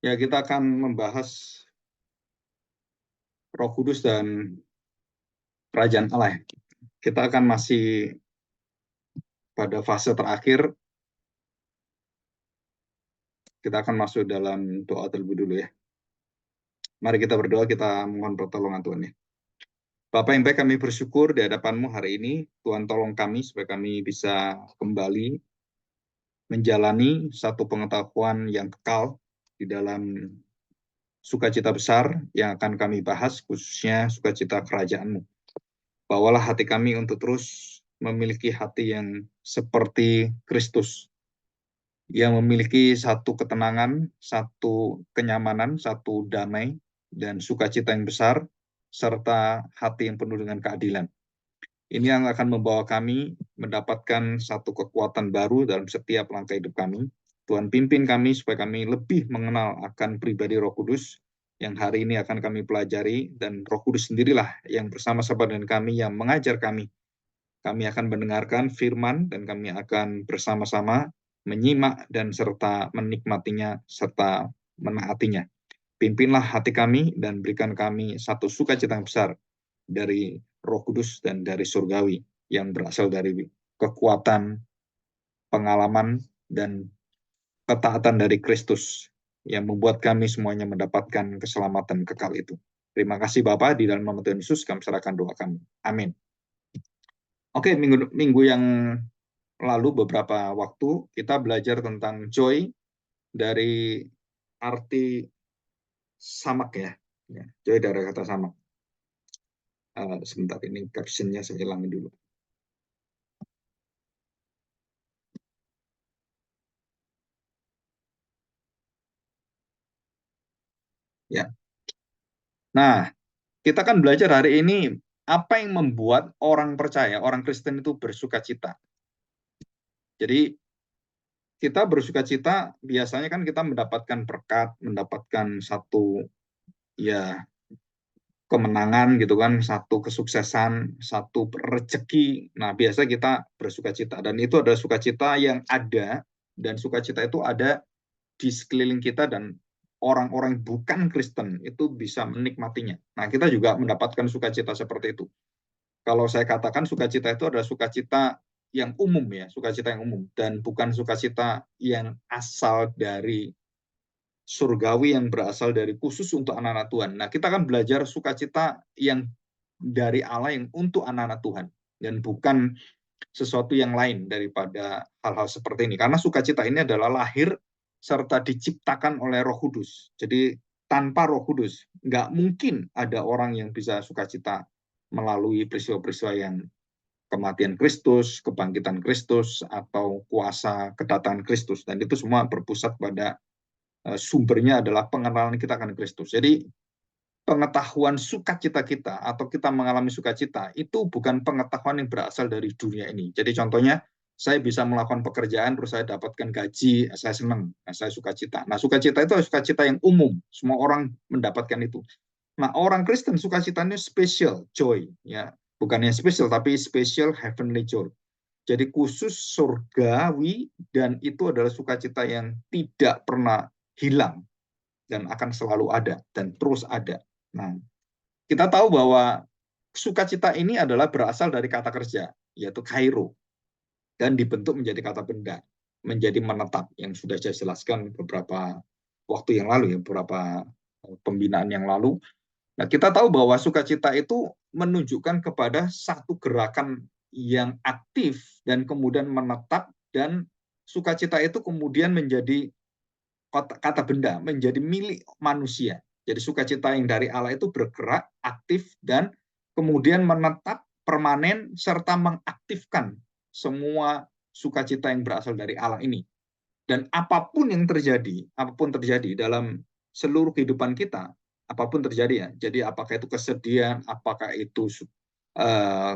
Ya, kita akan membahas Roh Kudus dan Kerajaan Allah. Kita akan masih pada fase terakhir. Kita akan masuk dalam doa terlebih dulu ya. Mari kita berdoa, kita mohon pertolongan Tuhan ya. Bapa yang baik, kami bersyukur di hadapan-Mu hari ini. Tuhan tolong kami supaya kami bisa kembali menjalani satu pengetahuan yang kekal di dalam sukacita besar yang akan kami bahas, khususnya sukacita kerajaan-Mu. Bawalah hati kami untuk terus memiliki hati yang seperti Kristus, yang memiliki satu ketenangan, satu kenyamanan, satu damai, dan sukacita yang besar, serta hati yang penuh dengan keadilan. Ini yang akan membawa kami mendapatkan satu kekuatan baru dalam setiap langkah hidup kami. Tuhan pimpin kami supaya kami lebih mengenal akan pribadi Roh Kudus yang hari ini akan kami pelajari, dan Roh Kudus sendirilah yang bersama-sama dengan kami yang mengajar kami. Kami akan mendengarkan firman dan kami akan bersama-sama menyimak dan serta menikmatinya serta menaatinya. Pimpinlah hati kami dan berikan kami satu sukacita yang besar dari Roh Kudus dan dari surgawi yang berasal dari kekuatan, pengalaman, dan ketaatan dari Kristus yang membuat kami semuanya mendapatkan keselamatan kekal itu. Terima kasih Bapa, di dalam nama Tuhan Yesus kami serahkan doa kami. Amin. Oke, minggu yang lalu beberapa waktu kita belajar tentang joy dari arti samak ya. Joy dari kata samak. Sebentar, ini captionnya saya ulangi dulu. Ya. Nah, kita kan belajar hari ini apa yang membuat orang percaya, orang Kristen itu bersukacita. Jadi kita bersukacita biasanya kan kita mendapatkan berkat, mendapatkan satu ya kemenangan gitu kan, satu kesuksesan, satu rezeki. Nah, biasa kita bersukacita dan itu adalah sukacita yang ada, dan sukacita itu ada di sekeliling kita, dan orang-orang bukan Kristen itu bisa menikmatinya. Nah, kita juga mendapatkan sukacita seperti itu. Kalau saya katakan sukacita itu adalah sukacita yang umum ya, sukacita yang umum, dan bukan sukacita yang asal dari surgawi yang berasal dari khusus untuk anak-anak Tuhan. Nah, kita akan belajar sukacita yang dari Allah yang untuk anak-anak Tuhan, dan bukan sesuatu yang lain daripada hal-hal seperti ini. Karena sukacita ini adalah lahir serta diciptakan oleh Roh Kudus. Jadi tanpa Roh Kudus, nggak mungkin ada orang yang bisa sukacita melalui peristiwa-peristiwa yang kematian Kristus, kebangkitan Kristus, atau kuasa kedatangan Kristus. Dan itu semua berpusat pada sumbernya adalah pengenalan kita akan Kristus. Jadi pengetahuan sukacita kita atau kita mengalami sukacita itu bukan pengetahuan yang berasal dari dunia ini. Jadi contohnya saya bisa melakukan pekerjaan terus saya dapatkan gaji, saya senang, saya sukacita. Nah, sukacita itu sukacita yang umum, semua orang mendapatkan itu. Nah, orang Kristen sukacitanya special joy ya, bukannya special tapi special heavenly joy. Jadi khusus surgawi, dan itu adalah sukacita yang tidak pernah hilang dan akan selalu ada dan terus ada. Nah, kita tahu bahwa sukacita ini adalah berasal dari kata kerja, yaitu kairo, dan dibentuk menjadi kata benda, menjadi menetap, yang sudah saya jelaskan beberapa waktu yang lalu, ya, beberapa pembinaan yang lalu. Nah, kita tahu bahwa sukacita itu menunjukkan kepada satu gerakan yang aktif dan kemudian menetap, dan sukacita itu kemudian menjadi kata benda, menjadi milik manusia. Jadi sukacita yang dari Allah itu bergerak, aktif, dan kemudian menetap, permanen, serta mengaktifkan semua sukacita yang berasal dari Allah ini. Dan apapun terjadi dalam seluruh kehidupan kita, apapun terjadi ya. Jadi apakah itu kesedihan, apakah itu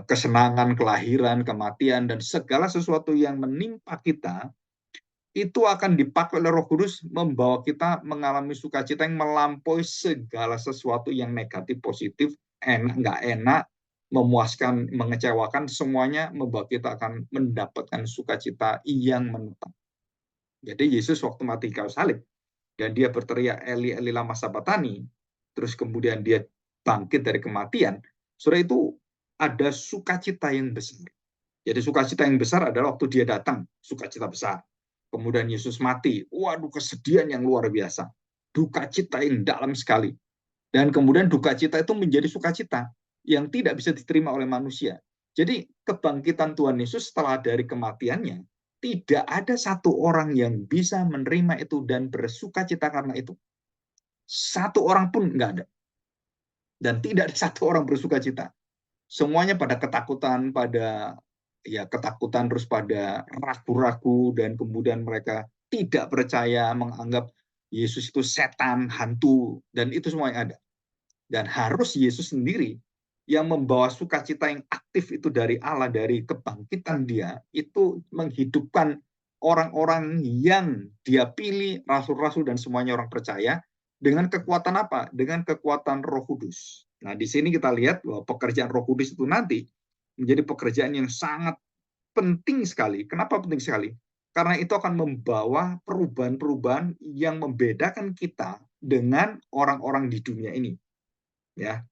kesenangan, kelahiran, kematian, dan segala sesuatu yang menimpa kita, itu akan dipakai oleh Roh Kudus membawa kita mengalami sukacita yang melampaui segala sesuatu yang negatif, positif, enak, nggak enak, memuaskan, mengecewakan, semuanya membawa kita akan mendapatkan sukacita yang menetap. Jadi Yesus waktu mati kayu salib, dan dia berteriak Eli Eli lama sabatani, terus kemudian dia bangkit dari kematian, saudara, itu ada sukacita yang besar. Jadi sukacita yang besar adalah waktu dia datang, sukacita besar. Kemudian Yesus mati, waduh, kesedihan yang luar biasa. Duka cita yang dalam sekali. Dan kemudian duka cita itu menjadi sukacita yang tidak bisa diterima oleh manusia. Jadi kebangkitan Tuhan Yesus setelah dari kematiannya, tidak ada satu orang yang bisa menerima itu dan bersukacita karena itu. Satu orang pun nggak ada. Dan tidak ada satu orang bersukacita. Semuanya pada ketakutan, terus pada ragu-ragu, dan kemudian mereka tidak percaya, menganggap Yesus itu setan, hantu, dan itu semua yang ada. Dan harus Yesus sendiri yang membawa sukacita yang aktif itu dari Allah, dari kebangkitan dia, itu menghidupkan orang-orang yang dia pilih, rasul-rasul dan semuanya orang percaya, dengan kekuatan apa? Dengan kekuatan Roh Kudus. Nah, di sini kita lihat bahwa pekerjaan Roh Kudus itu nanti menjadi pekerjaan yang sangat penting sekali. Kenapa penting sekali? Karena itu akan membawa perubahan-perubahan yang membedakan kita dengan orang-orang di dunia ini. Ya.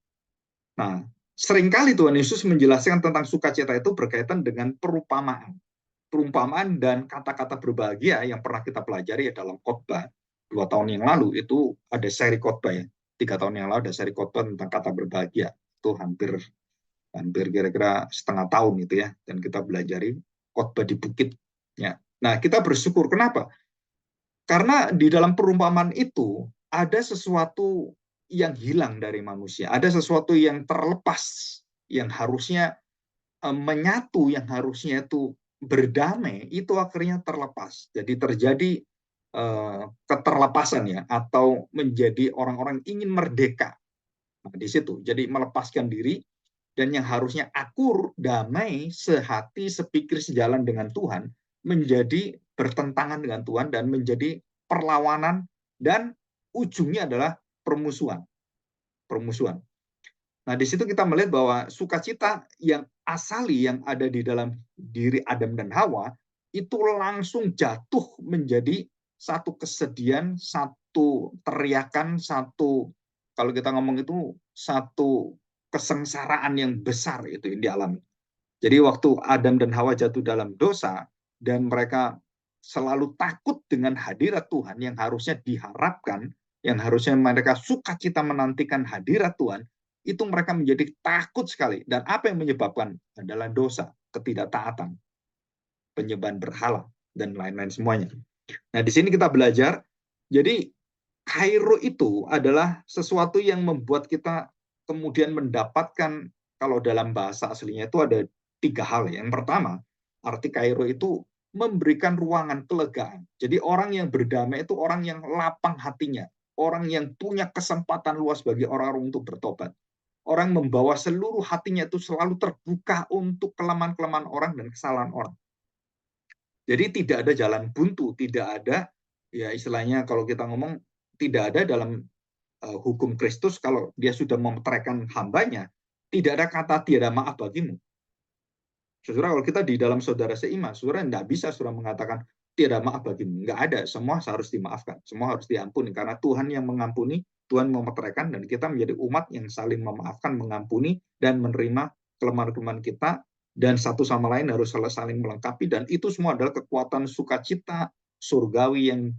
Nah, seringkali Tuhan Yesus menjelaskan tentang sukacita itu berkaitan dengan perumpamaan. Perumpamaan dan kata-kata berbahagia yang pernah kita pelajari ya dalam khotbah 2 tahun yang lalu, itu ada seri khotbah ya. 3 tahun yang lalu ada seri khotbah tentang kata berbahagia. Itu hampir kira-kira setengah tahun itu ya, dan kita belajari khotbah di bukit. Ya. Nah, kita bersyukur. Kenapa? Karena di dalam perumpamaan itu ada sesuatu yang hilang dari manusia, ada sesuatu yang terlepas, yang harusnya menyatu, yang harusnya itu berdamai, itu akhirnya terlepas. Jadi terjadi keterlepasan ya, atau menjadi orang-orang ingin merdeka. Nah, di situ, jadi melepaskan diri, dan yang harusnya akur, damai, sehati, sepikir, sejalan dengan Tuhan, menjadi bertentangan dengan Tuhan dan menjadi perlawanan, dan ujungnya adalah permusuhan. Permusuhan. Nah, di situ kita melihat bahwa sukacita yang asali yang ada di dalam diri Adam dan Hawa itu langsung jatuh menjadi satu kesedihan, satu teriakan, satu, kalau kita ngomong itu, satu kesengsaraan yang besar itu yang dialami. Jadi waktu Adam dan Hawa jatuh dalam dosa dan mereka selalu takut dengan hadirat Tuhan yang harusnya diharapkan, yang harusnya mereka sukacita menantikan hadirat Tuhan, itu mereka menjadi takut sekali. Dan apa yang menyebabkan? Adalah dosa, ketidaktaatan, penyembahan berhala, dan lain-lain semuanya. Nah, di sini kita belajar, jadi kairo itu adalah sesuatu yang membuat kita kemudian mendapatkan, kalau dalam bahasa aslinya itu ada 3 hal. Yang pertama, arti kairo itu memberikan ruangan kelegaan. Jadi orang yang berdamai itu orang yang lapang hatinya, orang yang punya kesempatan luas bagi orang-orang untuk bertobat. Orang membawa seluruh hatinya itu selalu terbuka untuk kelemahan-kelemahan orang dan kesalahan orang. Jadi tidak ada jalan buntu, tidak ada, ya istilahnya kalau kita ngomong, tidak ada dalam hukum Kristus, kalau dia sudah memeteraikan hambanya, tidak ada kata tiada maaf bagimu. Saudara, kalau kita di dalam saudara seiman, saudara tidak bisa saudara mengatakan tiada maaf bagimu. Nggak ada, semua harus dimaafkan, semua harus diampuni, karena Tuhan yang mengampuni, Tuhan memeteraikan, dan kita menjadi umat yang saling memaafkan, mengampuni, dan menerima kelemahan-kelemahan kita, dan satu sama lain harus saling melengkapi, dan itu semua adalah kekuatan sukacita surgawi yang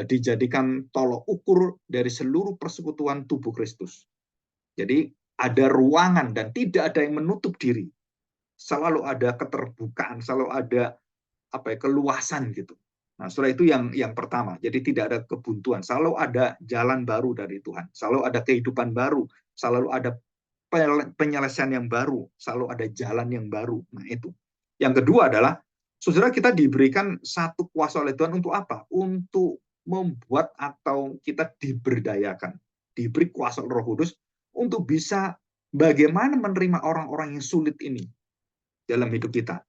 dijadikan tolok ukur dari seluruh persekutuan tubuh Kristus. Jadi ada ruangan dan tidak ada yang menutup diri. Selalu ada keterbukaan, selalu ada keluasan gitu. Nah, setelah itu yang pertama. Jadi tidak ada kebuntuan, selalu ada jalan baru dari Tuhan, selalu ada kehidupan baru, selalu ada penyelesaian yang baru, selalu ada jalan yang baru. Nah, itu. Yang kedua adalah, saudara, kita diberikan satu kuasa oleh Tuhan untuk apa? Untuk membuat atau kita diberdayakan, diberi kuasa Roh Kudus untuk bisa bagaimana menerima orang-orang yang sulit ini dalam hidup kita.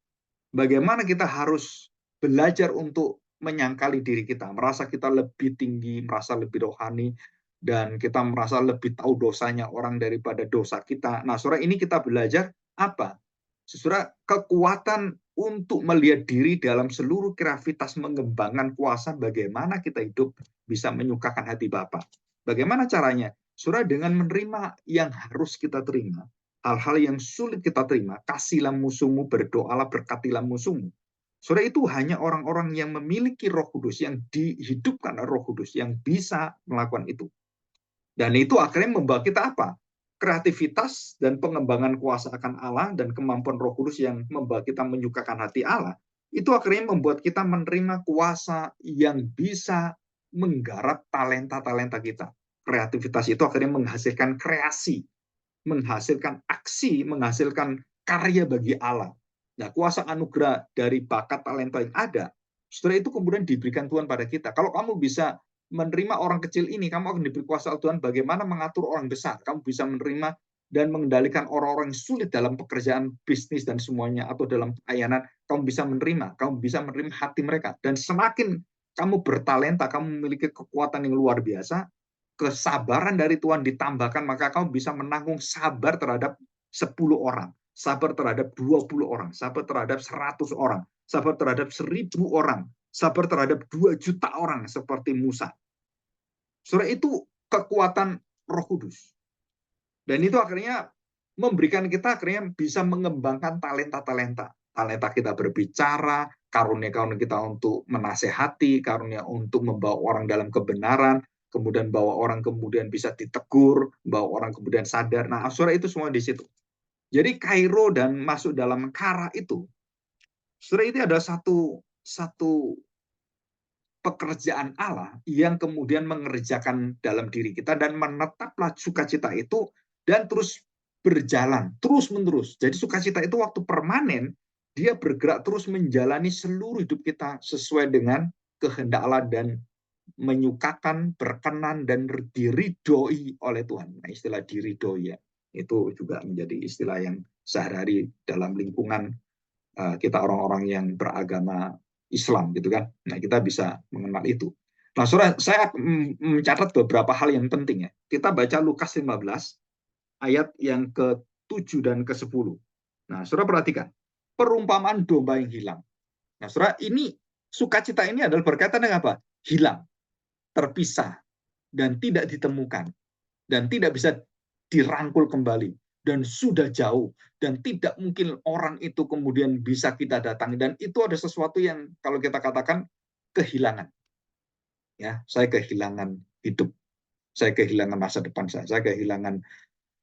Bagaimana kita harus belajar untuk menyangkali diri kita, merasa kita lebih tinggi, merasa lebih rohani, dan kita merasa lebih tahu dosanya orang daripada dosa kita. Nah, saudara, ini kita belajar apa? Saudara, kekuatan untuk melihat diri dalam seluruh gravitas, mengembangkan kuasa bagaimana kita hidup bisa menyukakan hati Bapa. Bagaimana caranya? Saudara, dengan menerima yang harus kita terima, hal-hal yang sulit kita terima, kasihlah musuhmu, berdoalah, berkatilah musuhmu. Saudara, itu hanya orang-orang yang memiliki Roh Kudus, yang dihidupkan oleh Roh Kudus, yang bisa melakukan itu. Dan itu akhirnya membawa kita apa? Kreativitas dan pengembangan kuasa akan Allah dan kemampuan Roh Kudus yang membawa kita menyukakan hati Allah. Itu akhirnya membuat kita menerima kuasa yang bisa menggarap talenta-talenta kita. Kreativitas itu akhirnya menghasilkan kreasi, menghasilkan aksi, menghasilkan karya bagi Allah. Nah, kuasa anugerah dari bakat talenta yang ada, setelah itu kemudian diberikan Tuhan pada kita. Kalau kamu bisa menerima orang kecil ini, kamu akan diberi kuasa Tuhan bagaimana mengatur orang besar. Kamu bisa menerima dan mengendalikan orang-orang yang sulit dalam pekerjaan bisnis dan semuanya, atau dalam pelayanan, kamu bisa menerima hati mereka. Dan semakin kamu bertalenta, kamu memiliki kekuatan yang luar biasa, kesabaran dari Tuhan ditambahkan, maka kamu bisa menanggung sabar terhadap 10 orang, sabar terhadap 20 orang, sabar terhadap 100 orang, sabar terhadap 1000 orang, sabar terhadap 2 juta orang seperti Musa. Saudara, itu kekuatan Roh Kudus. Dan itu akhirnya memberikan kita akhirnya bisa mengembangkan talenta-talenta. Talenta kita berbicara, karunia-karunia kita untuk menasehati, karunia untuk membawa orang dalam kebenaran, kemudian bawa orang kemudian bisa ditegur, bawa orang kemudian sadar. Nah, saudara, itu semua di situ. Jadi kairo dan masuk dalam kara itu, saudara, itu ada satu pekerjaan Allah yang kemudian mengerjakan dalam diri kita dan menetaplah sukacita itu dan terus berjalan terus-menerus. Jadi sukacita itu waktu permanen, dia bergerak terus menjalani seluruh hidup kita sesuai dengan kehendak Allah dan menyukakan, berkenan, dan diridhoi oleh Tuhan. Nah, istilah diridhoi ya, itu juga menjadi istilah yang sehari-hari dalam lingkungan kita orang-orang yang beragama Islam gitu kan. Nah, kita bisa mengenal itu. Nah, saudara, saya mencatat beberapa hal yang penting ya. Kita baca Lukas 15 ayat yang ke-7 dan ke-10. Nah, saudara perhatikan, perumpamaan domba yang hilang. Nah, saudara, ini sukacita ini adalah berkaitan dengan apa? Hilang, terpisah, dan tidak ditemukan, dan tidak bisa dirangkul kembali, dan sudah jauh, dan tidak mungkin orang itu kemudian bisa kita datangi. Dan itu ada sesuatu yang kalau kita katakan kehilangan. Ya, saya kehilangan hidup, saya kehilangan masa depan saya kehilangan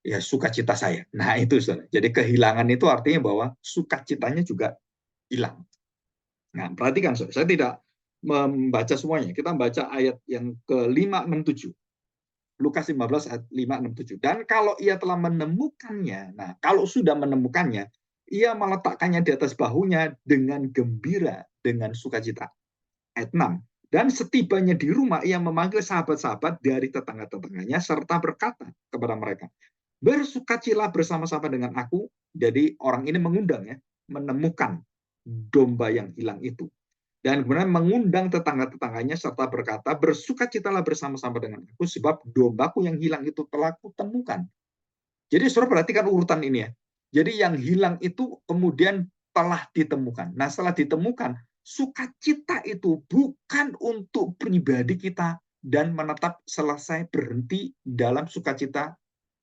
ya sukacita saya. Nah, itu saudara. Jadi kehilangan itu artinya bahwa sukacitanya juga hilang. Nah, perhatikan saudara, saya tidak membaca semuanya. Kita membaca ayat yang ke-567. Lukas 15 ayat 567. Dan kalau ia telah menemukannya, nah kalau sudah menemukannya, ia meletakkannya di atas bahunya dengan gembira, dengan sukacita. Ayat 6. Dan setibanya di rumah, ia memanggil sahabat-sahabat dari tetangga-tetangganya, serta berkata kepada mereka, bersukacitalah bersama-sama dengan aku. Jadi orang ini mengundang ya, menemukan domba yang hilang itu. Dan kemudian mengundang tetangga-tetangganya serta berkata, bersukacitalah bersama-sama dengan aku, sebab dombaku yang hilang itu telah kutemukan. Jadi saudara perhatikan urutan ini ya. Jadi yang hilang itu kemudian telah ditemukan. Nah, setelah ditemukan, sukacita itu bukan untuk pribadi kita dan menetap selesai berhenti dalam sukacita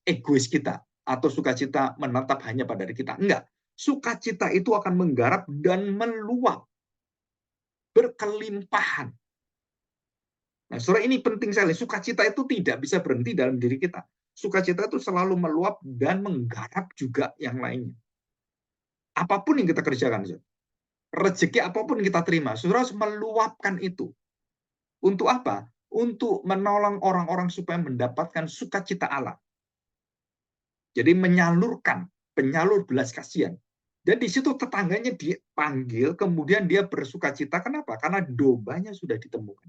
egois kita atau sukacita menetap hanya pada diri kita. Enggak. Sukacita itu akan menggarap dan meluap, berkelimpahan. Nah, saudara, ini penting sekali. Sukacita itu tidak bisa berhenti dalam diri kita. Sukacita itu selalu meluap dan menggarap juga yang lainnya. Apapun yang kita kerjakan, saudara. Rezeki apapun yang kita terima, saudara harus meluapkan itu. Untuk apa? Untuk menolong orang-orang supaya mendapatkan sukacita Allah. Jadi menyalurkan, penyalur belas kasihan. Dan di situ tetangganya dipanggil, kemudian dia bersukacita. Kenapa? Karena dombanya sudah ditemukan.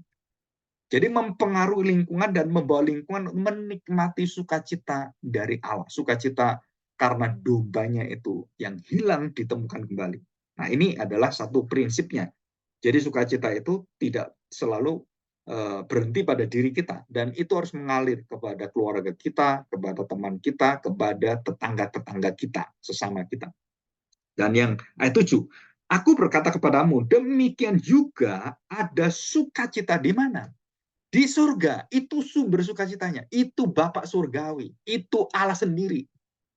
Jadi mempengaruhi lingkungan dan membawa lingkungan menikmati sukacita dari Allah. Sukacita karena dombanya itu yang hilang ditemukan kembali. Nah, ini adalah satu prinsipnya. Jadi sukacita itu tidak selalu berhenti pada diri kita. Dan itu harus mengalir kepada keluarga kita, kepada teman kita, kepada tetangga-tetangga kita, sesama kita. Dan yang ayat 7, aku berkata kepadamu, demikian juga ada sukacita di mana? Di surga, itu sumber sukacitanya. Itu Bapak surgawi. Itu Allah sendiri.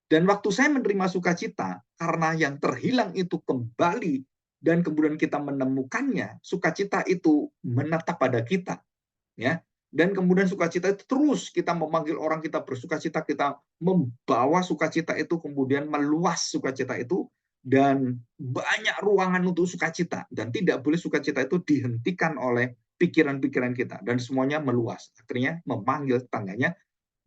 Dan waktu saya menerima sukacita, karena yang terhilang itu kembali, dan kemudian kita menemukannya, sukacita itu menetap pada kita. Ya. Dan kemudian sukacita itu terus kita memanggil orang, kita bersukacita, kita membawa sukacita itu, kemudian meluas sukacita itu, dan banyak ruangan untuk sukacita. Dan tidak boleh sukacita itu dihentikan oleh pikiran-pikiran kita. Dan semuanya meluas. Akhirnya memanggil tetangganya.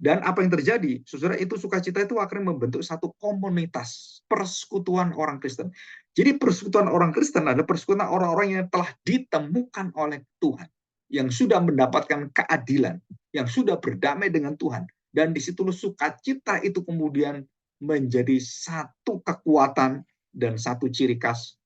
Dan apa yang terjadi? Saudara, itu sukacita itu akhirnya membentuk satu komunitas, persekutuan orang Kristen. Jadi persekutuan orang Kristen adalah persekutuan orang-orang yang telah ditemukan oleh Tuhan, yang sudah mendapatkan keadilan, yang sudah berdamai dengan Tuhan. Dan di situ sukacita itu kemudian menjadi satu kekuatan dan satu ciri khas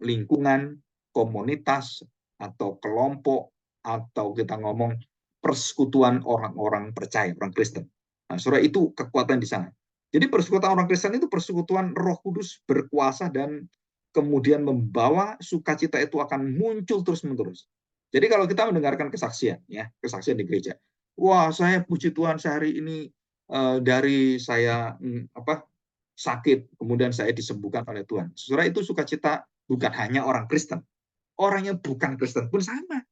lingkungan, komunitas, atau kelompok, atau kita ngomong persekutuan orang-orang percaya, orang Kristen. Nah, saudara, itu kekuatan di sana. Jadi persekutuan orang Kristen itu persekutuan Roh Kudus berkuasa, dan kemudian membawa sukacita itu akan muncul terus-menerus. Jadi kalau kita mendengarkan kesaksian, ya, kesaksian di gereja, wah, saya puji Tuhan sehari ini dari saya sakit, kemudian saya disembuhkan oleh Tuhan. Saudara, itu sukacita bukan hanya orang Kristen. Orang yang bukan Kristen pun sama.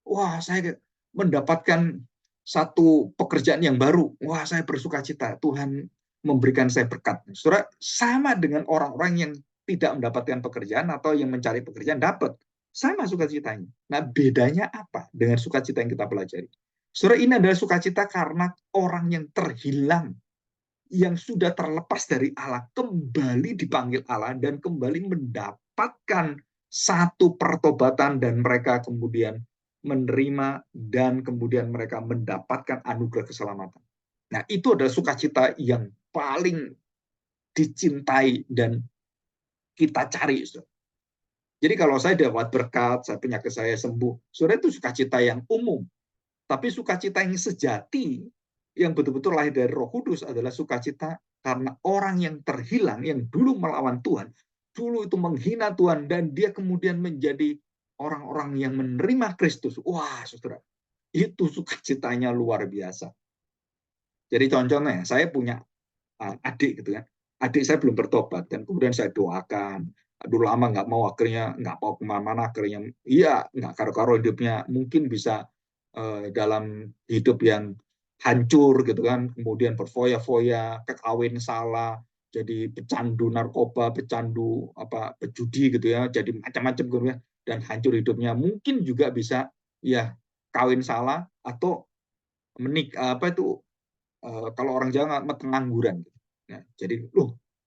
Wah, saya mendapatkan satu pekerjaan yang baru. Wah, saya bersukacita. Tuhan memberikan saya berkat. Saudara, sama dengan orang-orang yang tidak mendapatkan pekerjaan atau yang mencari pekerjaan dapat. Sama sukacitanya. Nah, bedanya apa dengan sukacita yang kita pelajari? Saudara, ini adalah sukacita karena orang yang terhilang, yang sudah terlepas dari Allah, kembali dipanggil Allah dan kembali mendapatkan satu pertobatan, dan mereka kemudian menerima, dan kemudian mereka mendapatkan anugerah keselamatan. Nah, itu adalah sukacita yang paling dicintai dan kita cari. Jadi kalau saya dapat berkat, saya penyakit saya sembuh, saudara, itu sukacita yang umum. Tapi sukacita yang sejati, yang betul-betul lahir dari Roh Kudus, adalah sukacita karena orang yang terhilang, yang dulu melawan Tuhan, dulu itu menghina Tuhan, dan dia kemudian menjadi orang-orang yang menerima Kristus. Wah, saudara, itu sukacitanya luar biasa. Jadi contohnya, saya punya adik gitu kan. Adik saya belum bertobat, dan kemudian saya doakan. Dulu lama nggak mau, akhirnya nggak mau kemana-mana, akhirnya iya nggak karo-karo hidupnya, mungkin bisa dalam hidup yang hancur gitu kan, kemudian berfoya-foya, kekawin salah, jadi pecandu narkoba, pecandu pejudi gitu ya, jadi macam-macam gitu ya, dan hancur hidupnya. Mungkin juga bisa ya kawin salah, atau kalau orang Jawa pengangguran gitu. Nah, jadi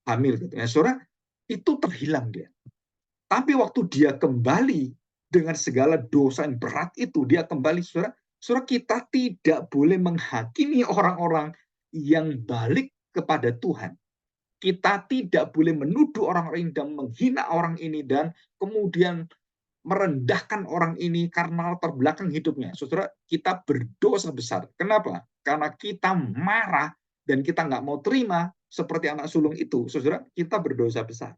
hamil gitu. Nah, saudara, itu terhilang dia. Tapi waktu dia kembali dengan segala dosa yang berat itu, dia kembali, saudara, kita tidak boleh menghakimi orang-orang yang balik kepada Tuhan. Kita tidak boleh menuduh orang-orang dan menghina orang ini, dan kemudian merendahkan orang ini karena latar belakang hidupnya. Saudara, kita berdosa besar. Kenapa? Karena kita marah dan kita nggak mau terima seperti anak sulung itu. Saudara, kita berdosa besar.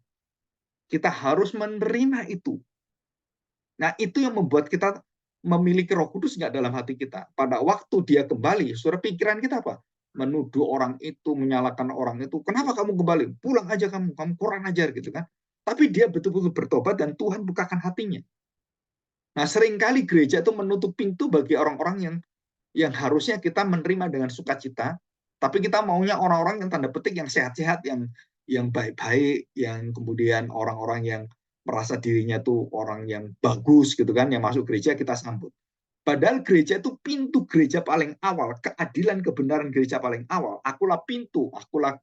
Kita harus menerima itu. Nah, itu yang membuat kita memiliki Roh Kudus nggak dalam hati kita. Pada waktu dia kembali, saudara, pikiran kita apa? Menuduh orang itu, menyalahkan orang itu. Kenapa kamu kembali? Pulang aja kamu kurang ajar gitu kan. Tapi dia betul-betul bertobat dan Tuhan bukakan hatinya. Nah, seringkali gereja itu menutup pintu bagi orang-orang yang harusnya kita menerima dengan sukacita, tapi kita maunya orang-orang yang tanda petik yang sehat-sehat, yang baik-baik, yang kemudian orang-orang yang merasa dirinya tuh orang yang bagus gitu kan, yang masuk gereja kita sambut. Padahal gereja itu pintu gereja paling awal, keadilan kebenaran gereja paling awal. Akulah pintu, akulah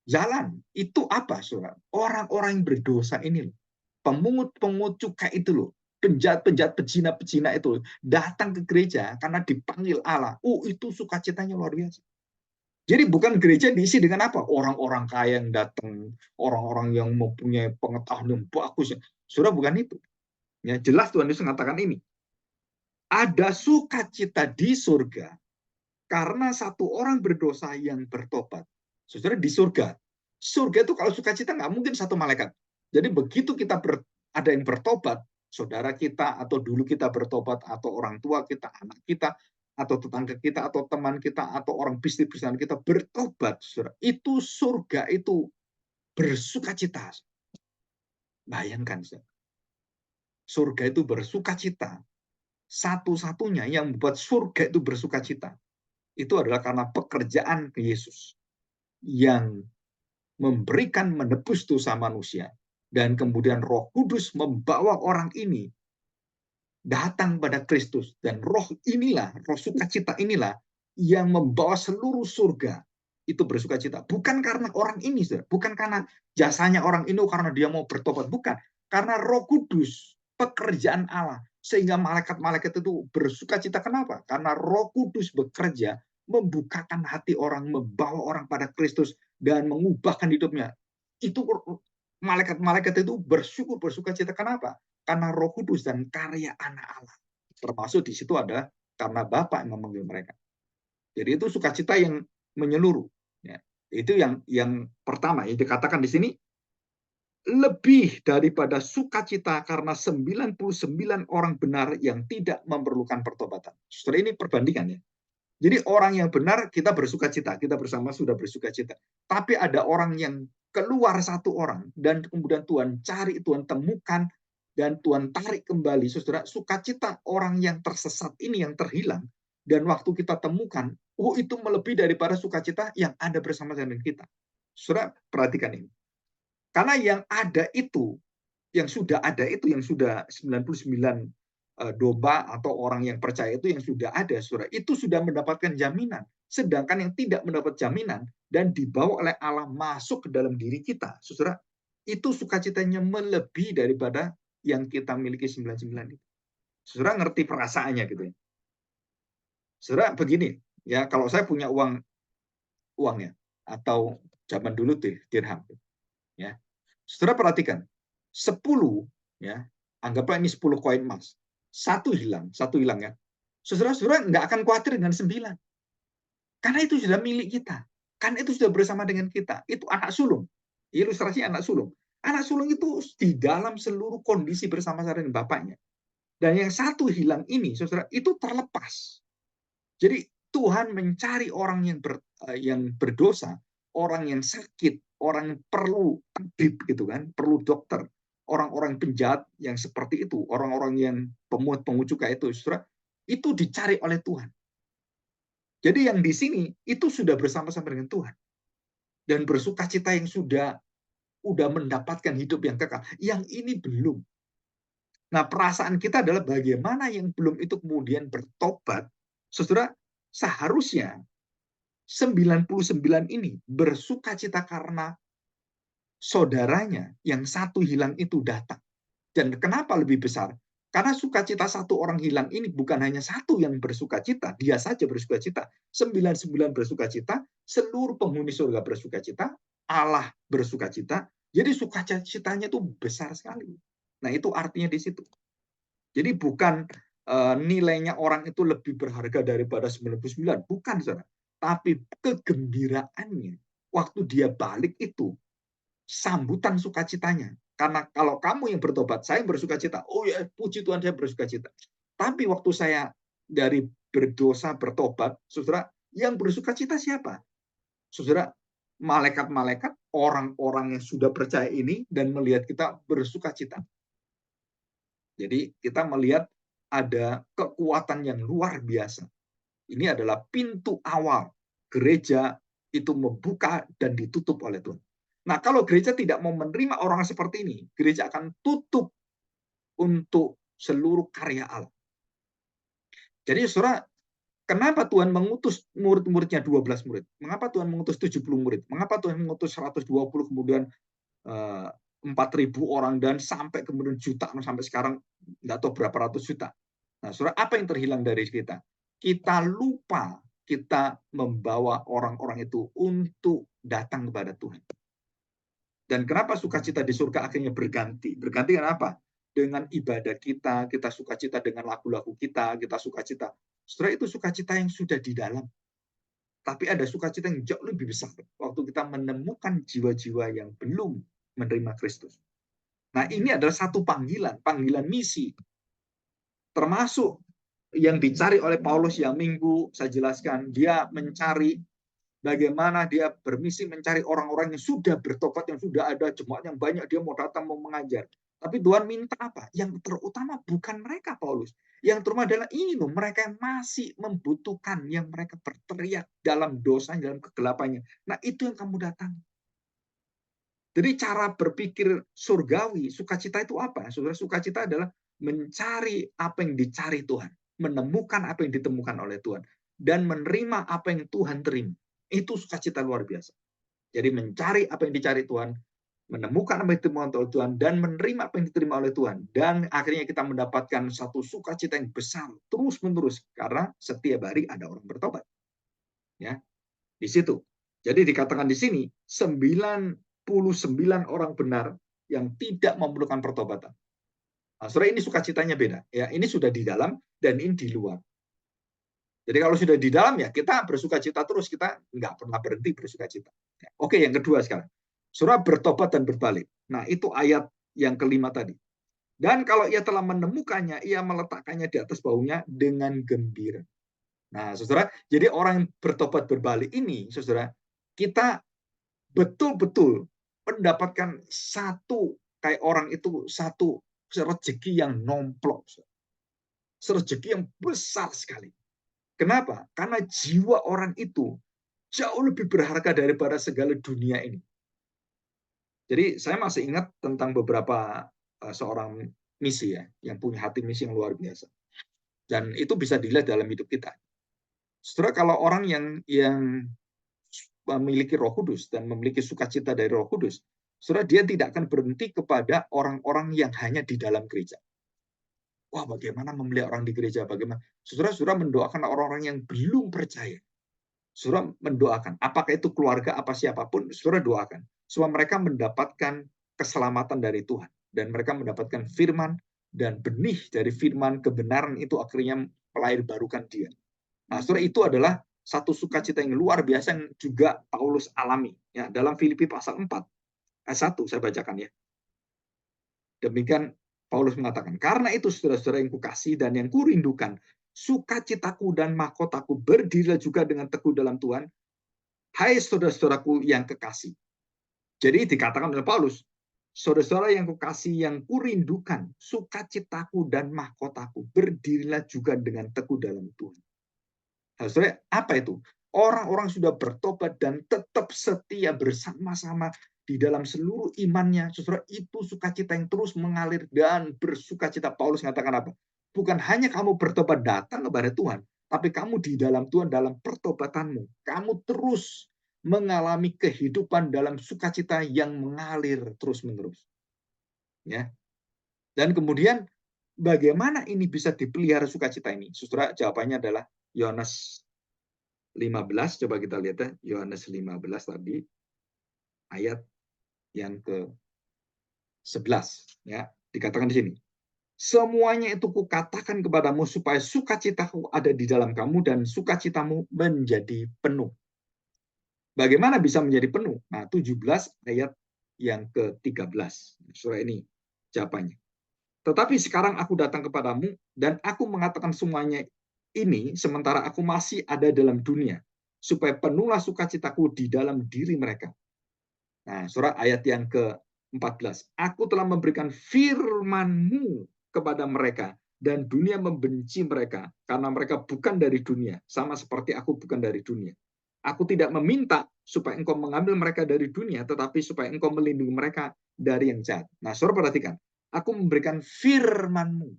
jalan. Itu apa, saudara? Orang-orang yang berdosa ini loh. Pemungut-pemungut cukai itu loh. Penjahat-penjahat, pezina-pezina itu datang ke gereja karena dipanggil Allah. Itu sukacitanya luar biasa. Jadi bukan gereja diisi dengan apa? Orang-orang kaya yang datang, orang-orang yang mempunyai pengetahuan yang bagus. Saudara, bukan itu. Ya, jelas Tuhan Yesus mengatakan ini. Ada sukacita di surga karena satu orang berdosa yang bertobat. Saudara, di surga. Surga itu kalau sukacita nggak mungkin satu malaikat. Jadi begitu kita ada yang bertobat, saudara kita, atau dulu kita bertobat, atau orang tua kita, anak kita, atau tetangga kita, atau teman kita, atau orang bisnis bersama kita bertobat, saudara, itu surga itu bersuka cita. Bayangkan, saudara. Surga itu bersuka cita. Satu-satunya yang membuat surga itu bersuka cita itu adalah karena pekerjaan Yesus yang memberikan menebus dosa manusia, dan kemudian Roh Kudus membawa orang ini datang pada Kristus, dan roh inilah, roh sukacita inilah yang membawa seluruh surga itu bersuka cita. Bukan karena orang ini, bukan karena jasanya orang ini, karena dia mau bertobat, bukan. Karena Roh Kudus, pekerjaan Allah, sehingga malaikat-malaikat itu bersuka cita. Kenapa? Karena Roh Kudus bekerja, membukakan hati orang, membawa orang pada Kristus, dan mengubahkan hidupnya. Itu malaikat-malaikat itu bersyukur, bersuka cita. Kenapa? Karena Roh Kudus dan karya anak Allah. Termasuk di situ ada karena Bapa yang memanggil mereka. Jadi itu sukacita yang menyeluruh. Ya. Itu yang pertama yang dikatakan di sini, lebih daripada sukacita karena 99 orang benar yang tidak memerlukan pertobatan. Setelah ini perbandingan ya. Jadi orang yang benar kita bersuka cita, kita bersama sudah bersuka cita. Tapi ada orang yang keluar satu orang, dan kemudian Tuhan cari, Tuhan temukan, dan Tuhan tarik kembali. Saudara, sukacita orang yang tersesat ini, yang terhilang, dan waktu kita temukan, itu melebihi daripada sukacita yang ada bersama dengan kita. Saudara, perhatikan ini. Karena yang ada itu, yang sudah ada itu, yang sudah 99 domba atau orang yang percaya itu yang sudah ada, saudara, itu sudah mendapatkan jaminan. Sedangkan yang tidak mendapat jaminan dan dibawa oleh Allah masuk ke dalam diri kita, saudara, itu sukacitanya melebihi daripada yang kita miliki 99 itu. Saudara ngerti perasaannya gitu ya. Saudara begini, ya kalau saya punya uangnya, atau zaman dulu tuh dirham, ya. Saudara perhatikan, 10, ya, anggaplah ini 10 koin emas. Satu hilang ya. Saudara-saudara nggak akan khawatir dengan 9. Karena itu sudah milik kita. Karena itu sudah bersama dengan kita. Itu anak sulung. Ilustrasi anak sulung. Anak sulung itu di dalam seluruh kondisi bersama-sama dengan bapaknya. Dan yang satu hilang ini, saudara, itu terlepas. Jadi Tuhan mencari orang yang berdosa, orang yang sakit, orang yang perlu tabib gitu kan, perlu dokter, orang-orang penjahat yang seperti itu, orang-orang yang pemungut cukai itu, saudara, itu dicari oleh Tuhan. Jadi yang di sini itu sudah bersama-sama dengan Tuhan, dan bersukacita yang sudah mendapatkan hidup yang kekal. Yang ini belum. Nah, perasaan kita adalah bagaimana yang belum itu kemudian bertobat. Saudara, seharusnya 99 ini bersukacita karena saudaranya yang satu hilang itu datang. Dan kenapa lebih besar? Karena sukacita satu orang hilang ini bukan hanya satu yang bersukacita, dia saja bersukacita. 99 bersukacita, seluruh penghuni surga bersukacita, Allah bersukacita. Jadi sukacitanya itu besar sekali. Nah, itu artinya di situ. Jadi bukan nilainya orang itu lebih berharga daripada 99, bukan, saudara. Tapi kegembiraannya waktu dia balik itu, sambutan sukacitanya. Karena kalau kamu yang bertobat, saya yang bersukacita. Oh ya, puji Tuhan, saya bersukacita. Tapi waktu saya dari berdosa bertobat, saudara, yang bersukacita siapa? Saudara, malaikat-malaikat, orang-orang yang sudah percaya ini dan melihat kita bersukacita. Jadi kita melihat ada kekuatan yang luar biasa. Ini adalah pintu awal gereja itu membuka dan ditutup oleh Tuhan. Nah, kalau gereja tidak mau menerima orang seperti ini, gereja akan tutup untuk seluruh karya Allah. Jadi, saudara, kenapa Tuhan mengutus murid-muridnya 12 murid? Mengapa Tuhan mengutus 70 murid? Mengapa Tuhan mengutus 120, kemudian 4.000 orang, dan sampai kemudian jutaan, sampai sekarang nggak tahu berapa ratus juta. Nah, saudara, apa yang terhilang dari kita? Kita lupa kita membawa orang-orang itu untuk datang kepada Tuhan. Dan kenapa sukacita di surga akhirnya berganti? Berganti kenapa? Dengan ibadah kita, kita sukacita dengan lagu-lagu kita sukacita. Saudara, itu sukacita yang sudah di dalam. Tapi ada sukacita yang jauh lebih besar waktu kita menemukan jiwa-jiwa yang belum menerima Kristus. Nah, ini adalah satu panggilan misi. Termasuk yang dicari oleh Paulus yang minggu saya jelaskan, dia mencari bagaimana dia bermisi mencari orang-orang yang sudah bertobat, yang sudah ada jemaat yang banyak, dia mau datang, mau mengajar. Tapi Tuhan minta apa? Yang terutama bukan mereka, Paulus. Yang terutama adalah ini loh, mereka yang masih membutuhkan, yang mereka berteriak dalam dosa, dalam kegelapannya. Nah, itu yang kamu datang. Jadi cara berpikir surgawi, sukacita itu apa? Saudara, sukacita adalah mencari apa yang dicari Tuhan, menemukan apa yang ditemukan oleh Tuhan, dan menerima apa yang Tuhan terima. Itu sukacita luar biasa. Jadi mencari apa yang dicari Tuhan, menemukan apa yang ditemukan oleh Tuhan, dan menerima apa yang diterima oleh Tuhan. Dan akhirnya kita mendapatkan satu sukacita yang besar, terus-menerus, karena setiap hari ada orang bertobat. Ya, di situ. Jadi dikatakan di sini 99 orang benar yang tidak memerlukan pertobatan. Nah, saudara, ini sukacitanya beda. Ya, ini sudah di dalam dan ini di luar. Jadi kalau sudah di dalam ya kita bersukacita terus, kita nggak pernah berhenti bersukacita. Oke, yang kedua sekarang. Saudara bertobat dan berbalik. Nah, itu ayat yang kelima tadi. Dan kalau ia telah menemukannya, ia meletakkannya di atas bahunya dengan gembira. Nah, saudara, jadi orang yang bertobat berbalik ini, saudara, kita betul-betul mendapatkan satu, kayak orang itu satu rezeki yang nomplok, rezeki yang besar sekali. Kenapa? Karena jiwa orang itu jauh lebih berharga daripada segala dunia ini. Jadi saya masih ingat tentang beberapa seorang misi ya, yang punya hati misi yang luar biasa. Dan itu bisa dilihat dalam hidup kita. Setelah kalau orang yang memiliki Roh Kudus dan memiliki sukacita dari Roh Kudus, saudara, dia tidak akan berhenti kepada orang-orang yang hanya di dalam gereja. Wah, bagaimana memelihara orang di gereja? Bagaimana? Saudara mendoakan orang-orang yang belum percaya. Saudara mendoakan. Apakah itu keluarga, apa siapapun, saudara doakan. Supaya mereka mendapatkan keselamatan dari Tuhan. Dan mereka mendapatkan firman dan benih dari firman kebenaran itu akhirnya melahirbarukan dia. Nah, saudara, itu adalah satu sukacita yang luar biasa yang juga Paulus alami. Ya, dalam Filipi pasal 4, ayat 1, saya bacakan ya. Demikian Paulus mengatakan, karena itu saudara-saudara yang kukasih dan yang kurindukan, sukacitaku dan mahkotaku berdirilah juga dengan teguh dalam Tuhan, hai saudara-saudaraku yang kekasih. Jadi dikatakan oleh Paulus, saudara-saudara yang kukasih, yang kurindukan, sukacitaku dan mahkotaku berdirilah juga dengan teguh dalam Tuhan. Nah, saudara, apa itu? Orang-orang sudah bertobat dan tetap setia bersama-sama di dalam seluruh imannya, saudara, itu sukacita yang terus mengalir dan bersukacita. Paulus mengatakan apa? Bukan hanya kamu bertobat datang kepada Tuhan, tapi kamu di dalam Tuhan, dalam pertobatanmu, kamu terus mengalami kehidupan dalam sukacita yang mengalir terus-menerus. Ya. Dan kemudian bagaimana ini bisa dipelihara sukacita ini? Saudara, jawabannya adalah Yohanes 15, coba kita lihat ya, Yohanes 15 tadi, ayat yang ke-11 ya, dikatakan di sini. Semuanya itu kukatakan kepadamu supaya sukacitaku ada di dalam kamu dan sukacitamu menjadi penuh. Bagaimana bisa menjadi penuh? Nah, 17 ayat yang ke-13. Surah ini jawabannya. Tetapi sekarang aku datang kepadamu dan aku mengatakan semuanya ini sementara aku masih ada dalam dunia, supaya penuhlah sukacitaku di dalam diri mereka. Nah, surah ayat yang ke-14. Aku telah memberikan firman-Mu kepada mereka, dan dunia membenci mereka, karena mereka bukan dari dunia, sama seperti aku bukan dari dunia. Aku tidak meminta supaya engkau mengambil mereka dari dunia, tetapi supaya engkau melindungi mereka dari yang jahat. Nah, saudara perhatikan. Aku memberikan firman-Mu.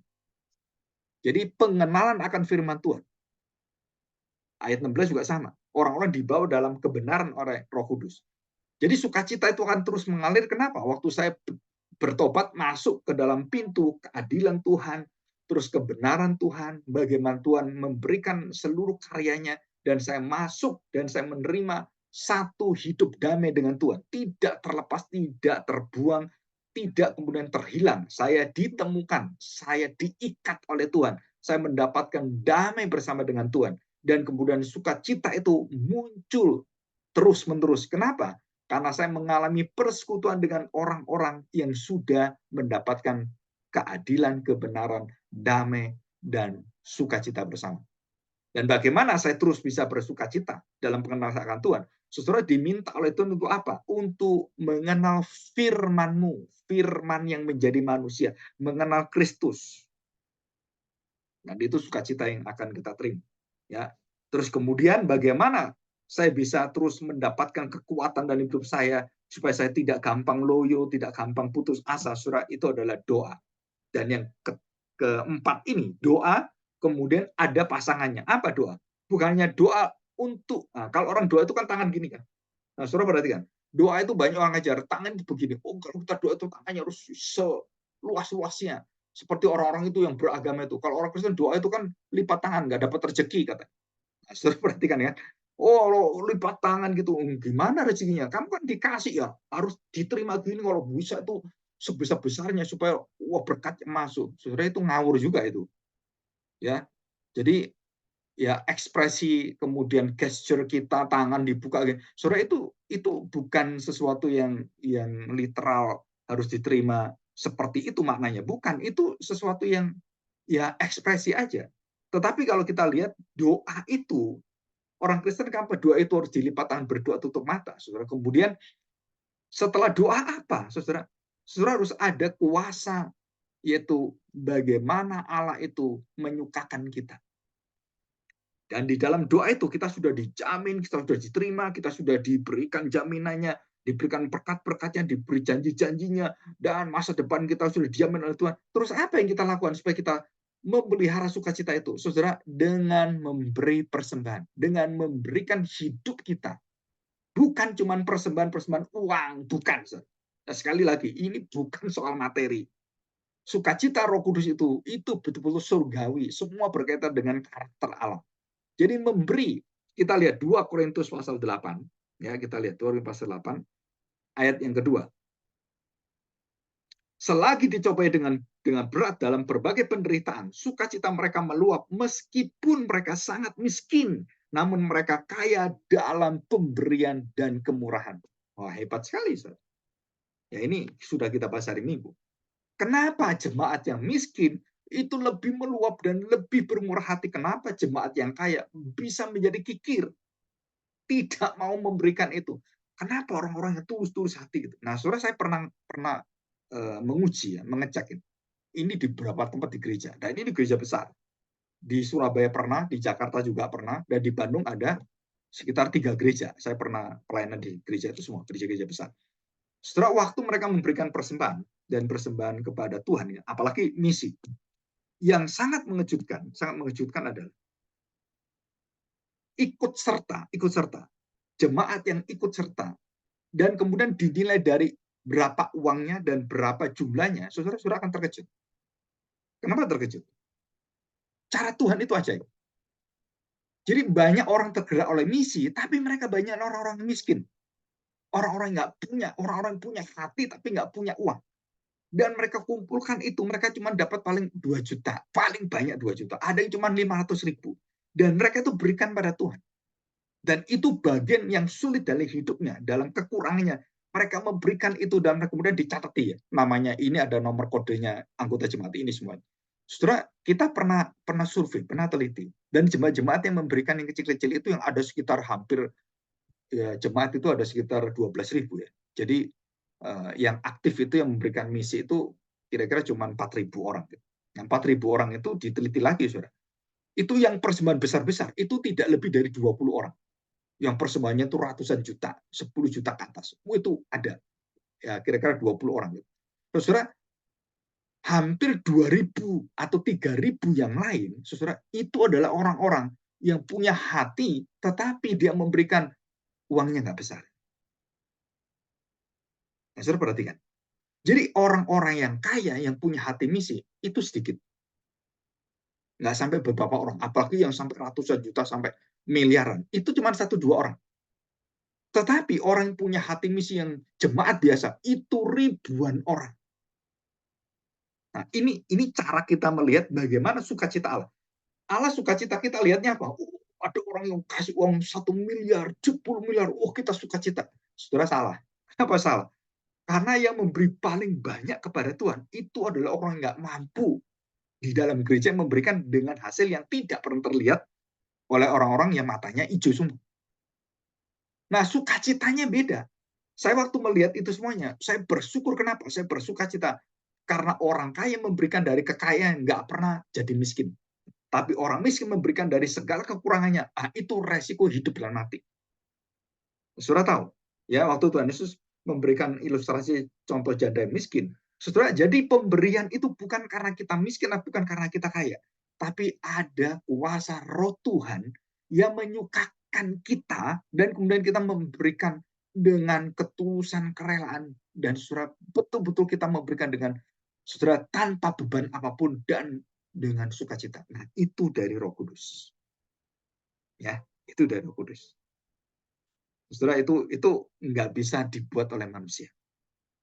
Jadi pengenalan akan firman Tuhan. Ayat 16 juga sama. Orang-orang dibawa dalam kebenaran oleh Roh Kudus. Jadi sukacita itu akan terus mengalir. Kenapa? Waktu saya bertobat masuk ke dalam pintu keadilan Tuhan, terus kebenaran Tuhan, bagaimana Tuhan memberikan seluruh karyanya, dan saya masuk dan saya menerima satu hidup damai dengan Tuhan. Tidak terlepas, tidak terbuang, tidak kemudian terhilang. Saya ditemukan, saya diikat oleh Tuhan. Saya mendapatkan damai bersama dengan Tuhan. Dan kemudian sukacita itu muncul terus-menerus. Kenapa? karena saya mengalami persekutuan dengan orang-orang yang sudah mendapatkan keadilan, kebenaran, damai, dan sukacita bersama. Dan bagaimana saya terus bisa bersukacita dalam pengenalan akan Tuhan? Saudara diminta oleh Tuhan untuk apa? Untuk mengenal firman-Mu, firman yang menjadi manusia, mengenal Kristus. Dan itu sukacita yang akan kita terima. Ya. Terus kemudian bagaimana saya bisa terus mendapatkan kekuatan dalam hidup saya supaya saya tidak gampang loyo, tidak gampang putus asa. Saudara, itu adalah doa. Dan yang keempat ini, doa, kemudian ada pasangannya. Apa doa? Bukannya doa untuk, nah, kalau orang doa itu kan tangan gini kan. Nah, saudara perhatikan, doa itu banyak orang ajar, tangan itu begini. Oh, kalau kita doa itu tangannya harus seluas-luasnya. Seperti orang-orang itu yang beragama itu. Kalau orang Kristen doa itu kan lipat tangan, nggak dapat rezeki, kata. Nah, saudara perhatikan ya. Oh, lipat tangan gitu. Gimana rezekinya? Kamu kan dikasih ya, harus diterima gini kalau bisa itu sebesar-besarnya supaya wah berkatnya masuk. Saudara itu ngawur juga itu. Ya. Jadi ya ekspresi kemudian gesture kita tangan dibuka saudara itu bukan sesuatu yang literal harus diterima seperti itu maknanya, bukan, itu sesuatu yang ya ekspresi aja. Tetapi kalau kita lihat doa itu, orang Kristen kan doa itu harus dilipat tangan, berdoa tutup mata, saudara. Kemudian setelah doa apa, saudara? Saudara harus ada kuasa, yaitu bagaimana Allah itu menyukakan kita. Dan di dalam doa itu kita sudah dijamin, kita sudah diterima, kita sudah diberikan jaminannya, diberikan berkat-berkatnya, diberi janji-janjinya, dan masa depan kita sudah dijamin oleh Tuhan. Terus apa yang kita lakukan supaya kita memelihara sukacita itu? Saudara, dengan memberi persembahan, dengan memberikan hidup kita. Bukan cuma persembahan-persembahan uang, bukan. Nah, sekali lagi, ini bukan soal materi. Sukacita Roh Kudus itu betul-betul surgawi, semua berkaitan dengan karakter Allah. Jadi memberi, kita lihat 2 Korintus pasal 8, ya, kita lihat 2 Korintus pasal 8 ayat yang kedua. Selagi dicobai dengan berat dalam berbagai penderitaan, sukacita mereka meluap meskipun mereka sangat miskin, namun mereka kaya dalam pemberian dan kemurahan. Wah, hebat sekali, saudara. Ya, ini sudah kita bahas hari Minggu. Kenapa jemaat yang miskin itu lebih meluap dan lebih bermurah hati? Kenapa jemaat yang kaya bisa menjadi kikir, tidak mau memberikan itu? Kenapa orang-orang yang tulus hati gitu? Nah, saudara, saya pernah menguji, ya, mengecek ini di beberapa tempat di gereja. Dan ini di gereja besar. Di Surabaya pernah, di Jakarta juga pernah, dan di Bandung ada sekitar 3 gereja. Saya pernah pelayanan di gereja itu semua, gereja-gereja besar. Setelah waktu mereka memberikan persembahan dan persembahan kepada Tuhan, ya, apalagi misi, yang sangat mengejutkan adalah ikut serta, jemaat yang ikut serta, dan kemudian dinilai dari berapa uangnya dan berapa jumlahnya, saudara akan terkejut. Kenapa terkejut? Cara Tuhan itu ajaib. Jadi banyak orang tergerak oleh misi, tapi mereka banyak orang-orang miskin. Orang-orang nggak punya, orang-orang punya hati tapi nggak punya uang. Dan mereka kumpulkan itu, mereka cuma dapat paling 2 juta, paling banyak 2 juta. Ada yang cuma 500.000. Dan mereka itu berikan pada Tuhan. Dan itu bagian yang sulit dalam hidupnya, dalam kekurangannya. Mereka memberikan itu dan kemudian dicatati, ya. Namanya ini ada nomor kodenya anggota jemaat ini semuanya. Saudara, kita pernah survei, pernah teliti. Dan jemaat-jemaat yang memberikan yang kecil-kecil itu yang ada sekitar hampir, ya, jemaat itu ada sekitar 12.000, ya. Jadi yang aktif itu yang memberikan misi itu kira-kira cuma 4.000 orang. Yang 4.000 orang itu diteliti lagi, saudara. Itu yang persembahan besar-besar itu tidak lebih dari 20 orang. Yang persembahannya itu ratusan juta, 10 juta ke atas. Itu ada. Ya, kira-kira 20 orang. Terus, saudara, hampir 2.000 atau 3.000 yang lain, saudara, itu adalah orang-orang yang punya hati, tetapi dia memberikan uangnya nggak besar. Nah, saudara perhatikan. Jadi orang-orang yang kaya, yang punya hati misi, itu sedikit. Nggak sampai beberapa orang. Apalagi yang sampai ratusan juta, sampai miliaran. Itu cuma 1-2 orang. Tetapi orang yang punya hati misi yang jemaat biasa, itu ribuan orang. Nah, ini cara kita melihat bagaimana sukacita Allah. Allah sukacita kita lihatnya apa? Ada orang yang kasih uang 1 miliar, 10 miliar, kita sukacita. Saudara, salah. Kenapa salah? Karena yang memberi paling banyak kepada Tuhan itu adalah orang yang nggak mampu di dalam gereja memberikan dengan hasil yang tidak pernah terlihat oleh orang-orang yang matanya hijau semua. Nah, sukacitanya beda. Saya waktu melihat itu semuanya, saya bersyukur. Kenapa? Saya bersukacita. Karena orang kaya memberikan dari kekayaan, nggak pernah jadi miskin. Tapi orang miskin memberikan dari segala kekurangannya. Itu resiko hidup dan mati. Saudara tahu, ya waktu Tuhan Yesus memberikan ilustrasi contoh janda miskin. Saudara, jadi pemberian itu bukan karena kita miskin, bukan karena kita kaya. Tapi ada kuasa roh Tuhan yang menyukakan kita, dan kemudian kita memberikan dengan ketulusan kerelaan. Dan saudara, betul-betul kita memberikan dengan saudara tanpa beban apapun dan dengan sukacita. Nah, itu dari Roh Kudus. Ya, itu dari Roh Kudus. Saudara, itu nggak bisa dibuat oleh manusia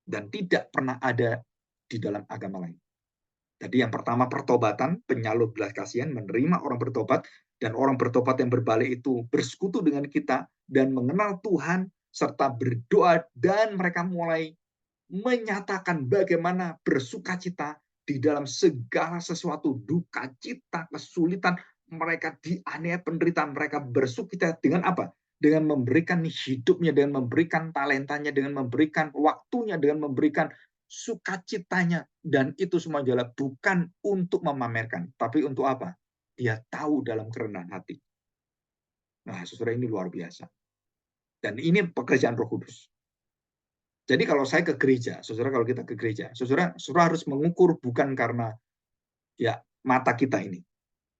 dan tidak pernah ada di dalam agama lain. Jadi yang pertama pertobatan, penyalur belas kasihan, menerima orang bertobat, dan orang bertobat yang berbalik itu bersekutu dengan kita dan mengenal Tuhan serta berdoa, dan mereka mulai menyatakan bagaimana bersukacita di dalam segala sesuatu, duka cita, kesulitan, mereka dianiaya, penderitaan, mereka bersukacita dengan apa? Dengan memberikan hidupnya, dengan memberikan talentanya, dengan memberikan waktunya, dengan memberikan sukacitanya. Dan itu semua adalah bukan untuk memamerkan, tapi untuk apa? Dia tahu dalam kerendahan hati. Nah, saudara, ini luar biasa. Dan ini pekerjaan Roh Kudus. Jadi kalau saya ke gereja, saudara, kalau kita ke gereja, saudara harus mengukur bukan karena ya mata kita ini.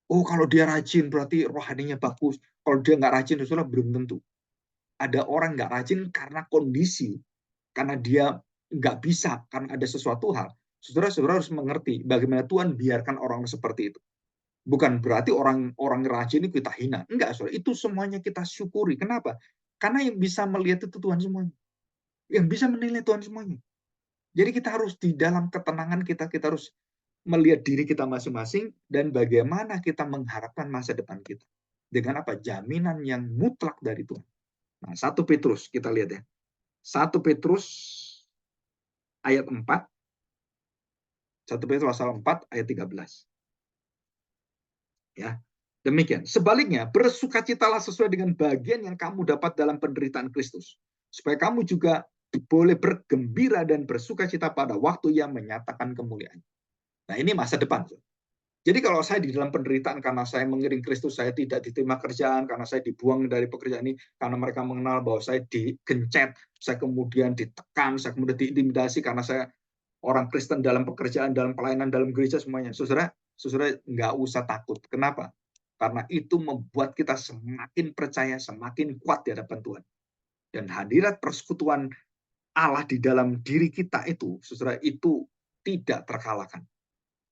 Oh, kalau dia rajin berarti rohaninya bagus. Kalau dia nggak rajin, saudara, belum tentu. Ada orang nggak rajin karena kondisi, karena dia nggak bisa, karena ada sesuatu hal. Saudara harus mengerti bagaimana Tuhan biarkan orang seperti itu. Bukan berarti orang rajin itu kita hina. Enggak, saudara. Itu semuanya kita syukuri. Kenapa? Karena yang bisa melihat itu Tuhan semuanya. Yang bisa menilai Tuhan semuanya. Jadi kita harus di dalam ketenangan kita harus melihat diri kita masing-masing dan bagaimana kita mengharapkan masa depan kita. Dengan apa? Jaminan yang mutlak dari Tuhan. Nah, 1 Petrus kita lihat ya. 1 Petrus ayat 4. 1 Petrus pasal 4 ayat 13. Ya. Demikian. Sebaliknya, bersukacitalah sesuai dengan bagian yang kamu dapat dalam penderitaan Kristus. Supaya kamu juga boleh bergembira dan bersukacita pada waktu yang menyatakan kemuliaan. Nah, ini masa depan. Jadi kalau saya di dalam penderitaan karena saya mengiring Kristus, saya tidak diterima kerjaan, karena saya dibuang dari pekerjaan ini, karena mereka mengenal bahwa saya digencet, saya kemudian ditekan, saya kemudian diintimidasi karena saya orang Kristen dalam pekerjaan, dalam pelayanan, dalam gereja semuanya. Saudara nggak usah takut. Kenapa? Karena itu membuat kita semakin percaya, semakin kuat di hadapan Tuhan. Dan hadirat persekutuan Allah di dalam diri kita itu, saudara, itu tidak terkalahkan.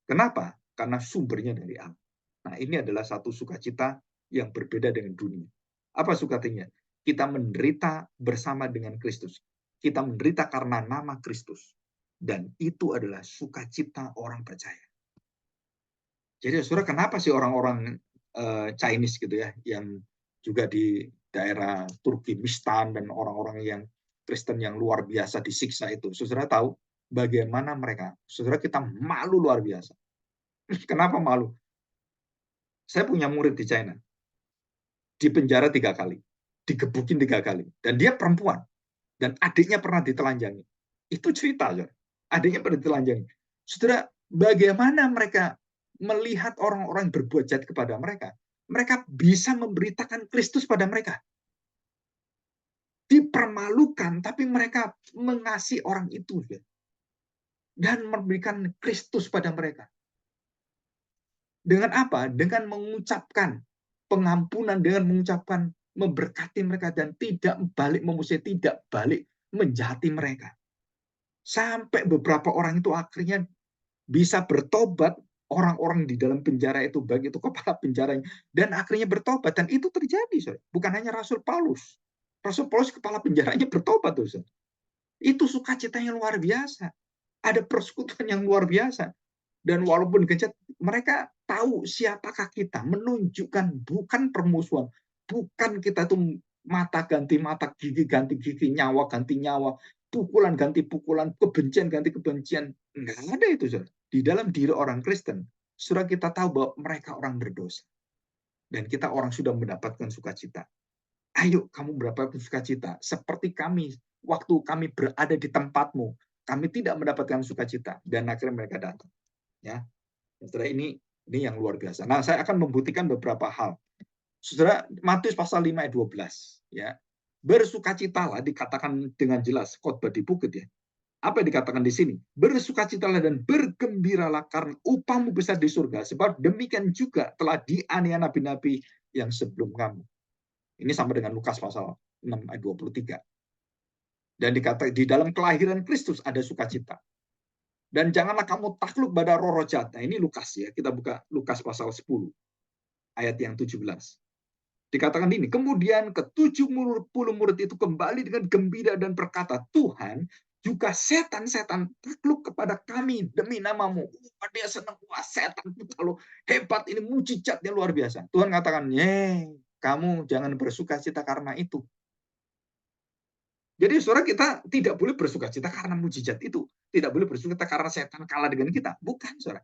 Kenapa? Karena sumbernya dari Allah. Nah, ini adalah satu sukacita yang berbeda dengan dunia. Apa sukacitanya? Kita menderita bersama dengan Kristus. Kita menderita karena nama Kristus. Dan itu adalah sukacita orang percaya. Jadi, saudara, kenapa sih orang-orang Chinese gitu ya, yang juga di daerah Turkmenistan dan orang-orang yang Kristen yang luar biasa disiksa itu, saudara tahu bagaimana mereka? Saudara, kita malu luar biasa. Kenapa malu? Saya punya murid di China, di penjara 3 kali, digebukin 3 kali, dan dia perempuan, dan adiknya pernah ditelanjangi. Itu cerita, saudara. Adiknya pernah ditelanjangi. Saudara, bagaimana mereka melihat orang-orang berbuat jahat kepada mereka? Mereka bisa memberitakan Kristus pada mereka. Dipermalukan, tapi mereka mengasihi orang itu, dan memberikan Kristus pada mereka. Dengan apa? Dengan mengucapkan pengampunan, dengan mengucapkan memberkati mereka dan tidak balik memusuhi, tidak balik menjahati mereka. Sampai beberapa orang itu akhirnya bisa bertobat, orang-orang di dalam penjara itu, baik itu kepala penjaranya, dan akhirnya bertobat. Dan itu terjadi, bukan hanya Rasul Paulus. Rasul Paulus kepala penjaranya bertobat. Itu sukacita yang luar biasa. Ada persekutuan yang luar biasa. Dan walaupun gencet, mereka tahu siapakah kita, menunjukkan bukan permusuhan, bukan kita tuh mata ganti mata, gigi ganti gigi, nyawa ganti nyawa, pukulan ganti pukulan, kebencian ganti kebencian. Enggak ada itu, saudara. Di dalam diri orang Kristen, saudara, kita tahu bahwa mereka orang berdosa. Dan kita orang sudah mendapatkan sukacita. Ayo kamu mendapatkan sukacita. Seperti kami, waktu kami berada di tempatmu, kami tidak mendapatkan sukacita. Dan akhirnya mereka datang. Ya, saudara, ini yang luar biasa. Nah, saya akan membuktikan beberapa hal. Saudara, Matius pasal 5 ayat 12. Ya, bersukacitalah dikatakan dengan jelas khotbah di bukit, ya. Apa yang dikatakan di sini? Bersukacitalah dan bergembiralah karena upahmu besar di surga, sebab demikian juga telah dianiaya nabi-nabi yang sebelum kamu. Ini sama dengan Lukas pasal 6 ayat 23. Dan dikatakan di dalam kelahiran Kristus ada sukacita. Dan janganlah kamu takluk pada roh-roh jahat. Nah, ini Lukas, ya. Kita buka Lukas pasal 10 ayat yang 17. Dikatakan ini, kemudian ke-70 murid itu kembali dengan gembira dan berkata, Tuhan, juga setan-setan takluk kepada kami demi namamu. Dia senang, wah, setan kalau hebat, ini mujizatnya luar biasa. Tuhan katakan, kamu jangan bersukacita karena itu. Jadi saudara, kita tidak boleh bersukacita karena mujizat itu. Tidak boleh bersukacita karena setan kalah dengan kita. Bukan, saudara.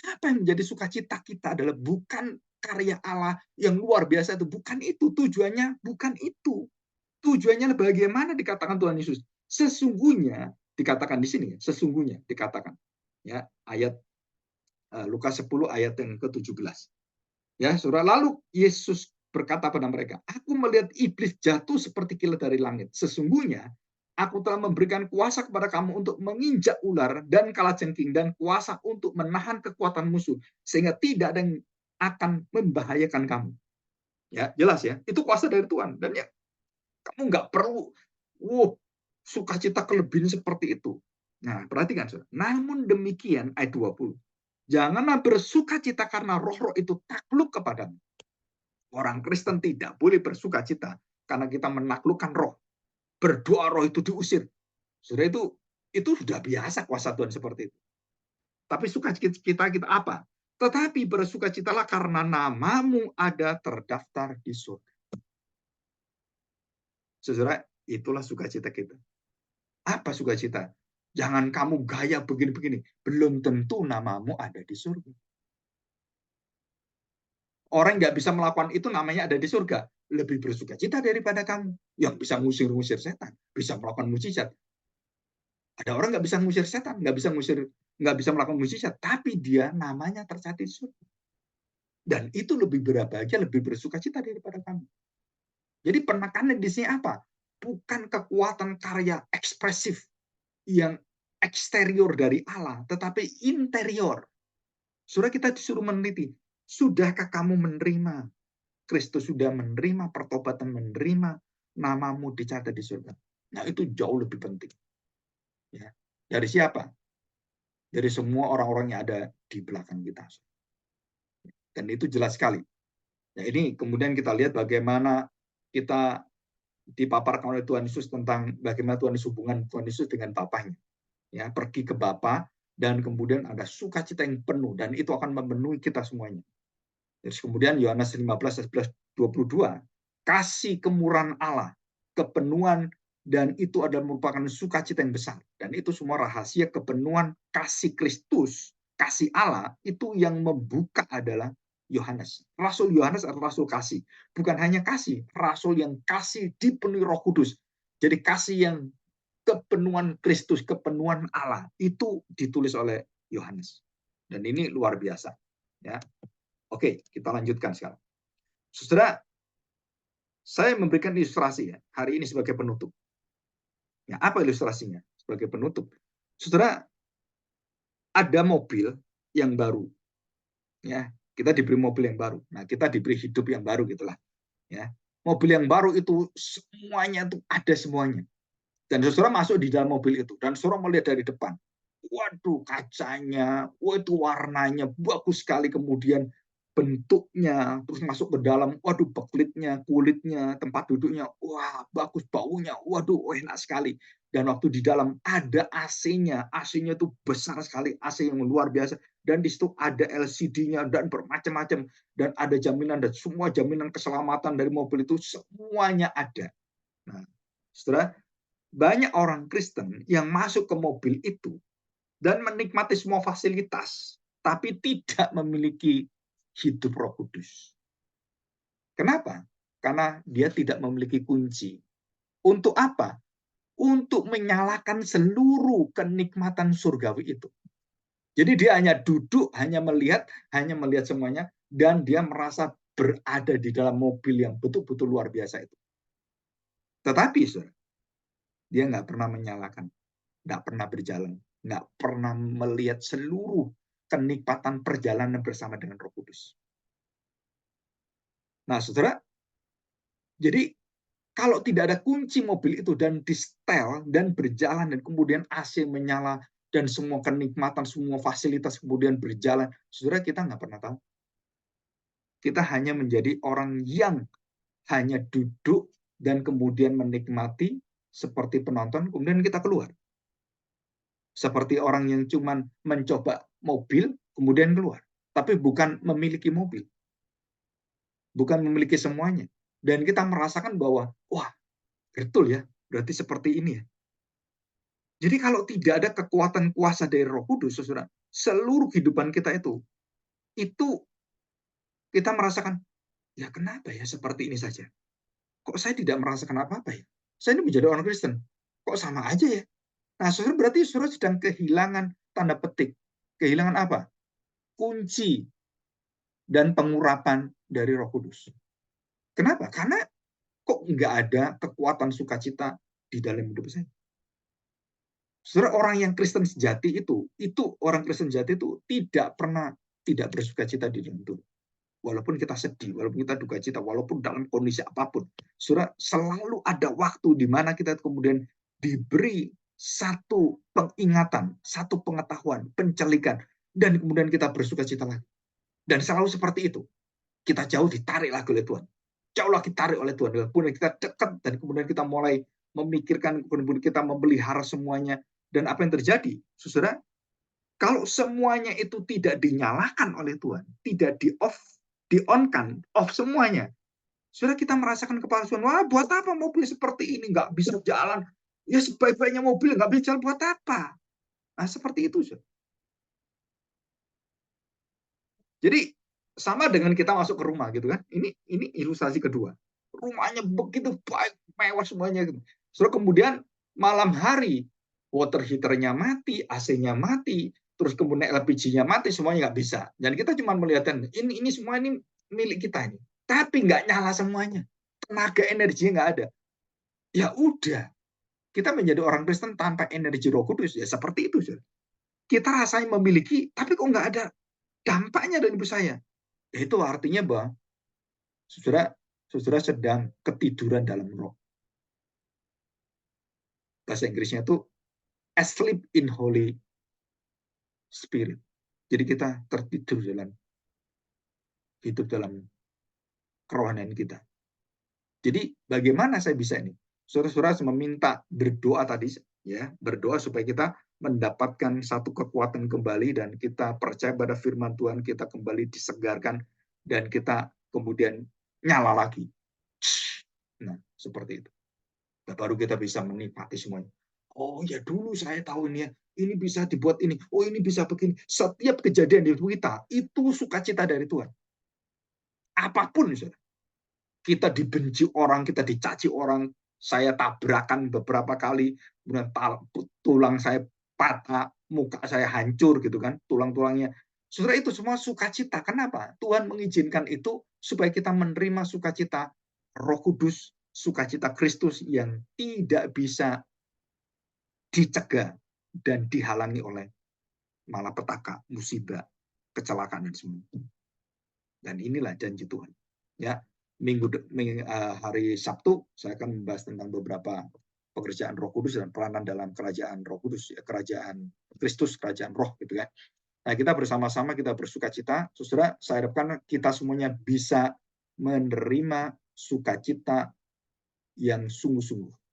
Apa yang menjadi sukacita kita adalah bukan karya Allah yang luar biasa itu. Bukan itu. Tujuannya bukan itu. Tujuannya bagaimana dikatakan Tuhan Yesus. Sesungguhnya, dikatakan di sini, sesungguhnya dikatakan. Ya, ayat Lukas 10 ayat yang ke-17. Ya, saudara, lalu Yesus berkata pada mereka, aku melihat iblis jatuh seperti kilat dari langit. Sesungguhnya aku telah memberikan kuasa kepada kamu untuk menginjak ular dan kalajengking dan kuasa untuk menahan kekuatan musuh sehingga tidak ada yang akan membahayakan kamu. Ya, jelas ya. Itu kuasa dari Tuhan. Dan ya, kamu nggak perlu sukacita kelebihan seperti itu. Nah, perhatikan, saudara. Namun demikian, ayat 20. Janganlah bersukacita karena roh-roh itu takluk kepadamu. Orang Kristen tidak boleh bersukacita karena kita menaklukkan roh. Berdoa roh itu diusir. Saudara, itu sudah biasa kuasa Tuhan seperti itu. Tapi sukacita kita apa? Tetapi bersukacitalah karena namamu ada terdaftar di surga. Saudara, itulah sukacita kita. Apa sukacita? Jangan kamu gaya begini-begini. Belum tentu namamu ada di surga. Orang nggak bisa melakukan itu namanya ada di surga. Lebih bersukacita daripada kamu. Yang bisa ngusir-ngusir setan. Bisa melakukan mujizat. Ada orang nggak bisa ngusir setan. Nggak bisa melakukan mujizat. Tapi dia namanya tercatat di surga. Dan itu lebih berbahagia, lebih bersukacita daripada kamu. Jadi penekanan di sini apa? Bukan kekuatan karya ekspresif yang eksterior dari Allah, tetapi interior. Saudara, kita disuruh meneliti. Sudahkah kamu menerima Kristus, sudah menerima pertobatan, menerima namamu dicatat di surga? Nah, itu jauh lebih penting. Ya. Dari siapa? Dari semua orang-orang yang ada di belakang kita. Dan itu jelas sekali. Nah, ini kemudian kita lihat bagaimana kita dipaparkan oleh Tuhan Yesus tentang bagaimana Tuhan Yesus hubungan Tuhan Yesus dengan Bapaknya. Ya, pergi ke Bapa dan kemudian ada sukacita yang penuh dan itu akan memenuhi kita semuanya. Terus kemudian Yohanes 15, 11, 22, kasih kemurahan Allah, kepenuhan, dan itu adalah merupakan sukacita yang besar. Dan itu semua rahasia kepenuhan kasih Kristus, kasih Allah, itu yang membuka adalah Yohanes. Rasul Yohanes adalah rasul kasih. Bukan hanya kasih, rasul yang kasih dipenuhi Roh Kudus. Jadi kasih yang kepenuhan Kristus, kepenuhan Allah, itu ditulis oleh Yohanes. Dan ini luar biasa. Ya. Oke, kita lanjutkan sekarang. Saudara, saya memberikan ilustrasi ya hari ini sebagai penutup. Ya, apa ilustrasinya sebagai penutup? Saudara, ada mobil yang baru. Ya, kita diberi mobil yang baru. Nah, kita diberi hidup yang baru gitulah. Ya. Mobil yang baru itu semuanya itu ada semuanya. Dan saudara masuk di dalam mobil itu dan saudara melihat dari depan. Waduh, kacanya, itu warnanya bagus sekali, kemudian bentuknya, terus masuk ke dalam, waduh, baklitnya, kulitnya, tempat duduknya, wah, bagus, baunya, waduh, enak sekali. Dan waktu di dalam ada AC-nya, AC-nya itu besar sekali, AC yang luar biasa. Dan di situ ada LCD-nya dan bermacam-macam, dan ada jaminan, dan semua jaminan keselamatan dari mobil itu semuanya ada. Nah, setelah banyak orang Kristen yang masuk ke mobil itu dan menikmati semua fasilitas, tapi tidak memiliki hidup Roh Kudus. Kenapa? Karena dia tidak memiliki kunci. Untuk apa? Untuk menyalakan seluruh kenikmatan surgawi itu. Jadi dia hanya duduk, hanya melihat semuanya, dan dia merasa berada di dalam mobil yang betul-betul luar biasa itu. Tetapi dia nggak pernah menyalakan, nggak pernah berjalan, nggak pernah melihat seluruh kenikmatan perjalanan bersama dengan Roh Kudus. Nah, saudara, jadi kalau tidak ada kunci mobil itu dan di-setel dan berjalan dan kemudian AC menyala dan semua kenikmatan, semua fasilitas kemudian berjalan, saudara, kita nggak pernah tahu. Kita hanya menjadi orang yang hanya duduk dan kemudian menikmati seperti penonton, kemudian kita keluar. Seperti orang yang cuma mencoba mobil, kemudian keluar. Tapi bukan memiliki mobil. Bukan memiliki semuanya. Dan kita merasakan bahwa, wah, betul ya, berarti seperti ini ya. Jadi kalau tidak ada kekuatan kuasa dari Roh Kudus, saudara, seluruh kehidupan kita itu kita merasakan, ya kenapa ya seperti ini saja? Kok saya tidak merasakan apa-apa ya? Saya ini menjadi orang Kristen. Kok sama aja ya? Nah, saudara, berarti saudara sedang kehilangan tanda petik. Kehilangan apa? Kunci dan pengurapan dari Roh Kudus. Kenapa? Karena kok nggak ada kekuatan sukacita di dalam hidup saya. Saudara, orang yang Kristen sejati itu orang Kristen sejati itu tidak pernah tidak bersukacita di dalam Tuhan. Walaupun kita sedih, walaupun kita duka cita, walaupun dalam kondisi apapun, saudara, selalu ada waktu di mana kita kemudian diberi satu pengingatan, satu pengetahuan, pencelikan, dan kemudian kita bersukacita lagi. Dan selalu seperti itu. Kita jauh ditarik lagi oleh Tuhan. Jauh lagi ditarik oleh Tuhan. Kemudian kita dekat, dan kemudian kita mulai memikirkan, kemudian kita memelihara semuanya. Dan apa yang terjadi, saudara? Kalau semuanya itu tidak dinyalakan oleh Tuhan, tidak di-on-kan, off semuanya, sudah kita merasakan kepalsuan. Wah, buat apa mobil seperti ini? Nggak bisa jalan. Ya, sebaik-baiknya mobil nggak bisa jalan, buat apa? Nah, seperti itu. Jadi, sama dengan kita masuk ke rumah, gitu kan. Ini ilustrasi kedua. Rumahnya begitu baik, mewah semuanya. Gitu. Terus kemudian malam hari, water heater-nya mati, AC-nya mati, terus kemudian LPG-nya mati, semuanya nggak bisa. Dan kita cuma melihatkan, ini semua ini milik kita ini. Tapi nggak nyala semuanya. Tenaga energinya nggak ada. Ya udah, kita menjadi orang Kristen tanpa energi Roh Kudus, ya seperti itu. Kita rasanya memiliki, tapi kok nggak ada dampaknya dari hidup saya. Itu artinya bahwa saudara sedang ketiduran dalam roh. Bahasa Inggrisnya itu asleep in Holy Spirit. Jadi kita tertidur dalam hidup dalam kerohanian kita. Jadi bagaimana saya bisa ini? Saudara-saudara meminta berdoa tadi, ya, berdoa supaya kita mendapatkan satu kekuatan kembali dan kita percaya pada firman Tuhan, kita kembali disegarkan dan kita kemudian nyala lagi. Nah, seperti itu. Dan baru kita bisa menikmati semuanya. Oh ya, dulu saya tahu ini ya, ini bisa dibuat ini, oh ini bisa begini. Setiap kejadian di hidup kita itu sukacita dari Tuhan. Apapun, kita dibenci orang, kita dicaci orang, saya tabrakan beberapa kali, kemudian tulang saya patah, muka saya hancur gitu kan, tulang-tulangnya. Saudara, itu semua sukacita. Kenapa? Tuhan mengizinkan itu supaya kita menerima sukacita Roh Kudus, sukacita Kristus yang tidak bisa dicegah dan dihalangi oleh malapetaka, musibah, kecelakaan dan semua. Dan inilah janji Tuhan. Ya, hari Sabtu saya akan membahas tentang beberapa pekerjaan Roh Kudus dan peranan dalam kerajaan Roh Kudus, ya, kerajaan Kristus, kerajaan Roh gitu kan. Nah, kita bersama-sama kita bersukacita. Saudara, saya harapkan kita semuanya bisa menerima sukacita yang sungguh-sungguh.